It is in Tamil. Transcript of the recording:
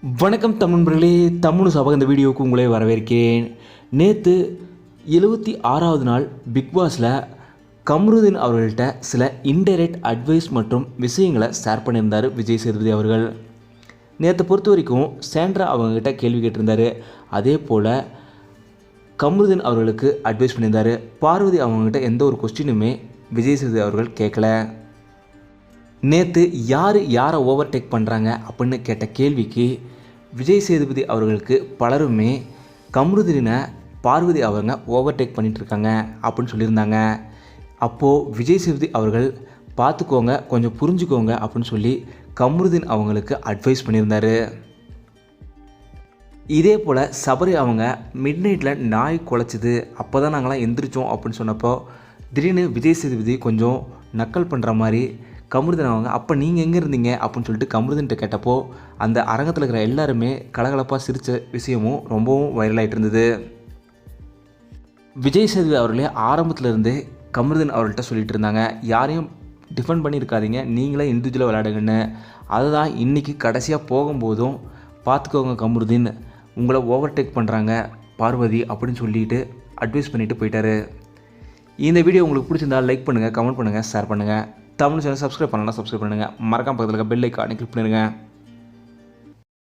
வணக்கம் தமிழர்களே, தமிழ் சபக இந்த வீடியோவுக்கு உங்களே வரவேற்கிறேன். நேற்று 76வது நாள் பிக் பாஸில் கம்ருதீன் அவர்கள்ட்ட சில இன்டைரக்ட் அட்வைஸ் மற்றும் விஷயங்களை ஷேர் பண்ணியிருந்தார் விஜய் சேதுபதி அவர்கள். நேற்று பொறுத்த வரைக்கும் சாண்ட்ரா அவங்கக்கிட்ட கேள்வி கேட்டிருந்தார். அதே போல் கம்ருதீன் அவர்களுக்கு அட்வைஸ் பண்ணியிருந்தார். பார்வதி அவங்கக்கிட்ட எந்த ஒரு கொஸ்டினுமே விஜய் சேதுபதி அவர்கள் கேட்கல. நேற்று யாரை ஓவர்டேக் பண்ணுறாங்க அப்படின்னு கேட்ட கேள்விக்கு விஜய் சேதுபதி அவர்களுக்கு பலருமே கம்ருதீனை பார்வதி அவங்க ஓவர்டேக் பண்ணிகிட்ருக்காங்க அப்படின்னு சொல்லியிருந்தாங்க. அப்போது விஜய் சேதுபதி அவர்கள் பார்த்துக்கோங்க, கொஞ்சம் புரிஞ்சுக்கோங்க அப்படின்னு சொல்லி கம்ருதீன் அவங்களுக்கு அட்வைஸ் பண்ணியிருந்தார். இதே போல் சபரி அவங்க மிட் நைட்டில் நாய் குலைச்சிது, அப்போ தான் நாங்களாம் எந்திரிச்சோம் அப்படின்னு சொன்னப்போ திடீர்னு விஜய் சேதுபதி கொஞ்சம் நக்கல் பண்ணுற மாதிரி கம்ருதீன் அவங்க அப்போ நீங்கள் எங்கே இருந்தீங்க அப்படின்னு சொல்லிட்டு கம்ருதீன்கிட்ட கேட்டப்போ அந்த அரங்கத்தில் இருக்கிற எல்லாருமே கலகலப்பாக சிரித்த விஷயமும் ரொம்பவும் வைரலாகிட்டு இருந்தது. விஜய் சேதுபதி அவர்களே ஆரம்பத்திலேருந்தே கம்ருதீன் அவர்கள்ட்ட சொல்லிட்டு இருந்தாங்க, யாரையும் டிஃபெண்ட் பண்ணியிருக்காதீங்க, நீங்களே இண்டிவிஜுவலாக விளையாடுங்கன்னு. அதை தான் இன்றைக்கி கடைசியாக போகும்போதும் பார்த்துக்கோங்க கம்ருதீன், உங்களை ஓவர்டேக் பண்ணுறாங்க பார்வதி அப்படின்னு சொல்லிட்டு அட்வைஸ் பண்ணிவிட்டு போயிட்டார். இந்த வீடியோ உங்களுக்கு பிடிச்சிருந்தால் லைக் பண்ணுங்கள், கமெண்ட் பண்ணுங்கள், ஷேர் பண்ணுங்கள். தமிழ் சேனல் சப்ஸ்கிரைப் பண்ணலாம், சப்ஸ்கிரைப் பண்ணுங்கள். மறக்காம பக்கத்தில் இருக்க பெல் ஐக்கானை கிளிக் பண்ணிடுங்க.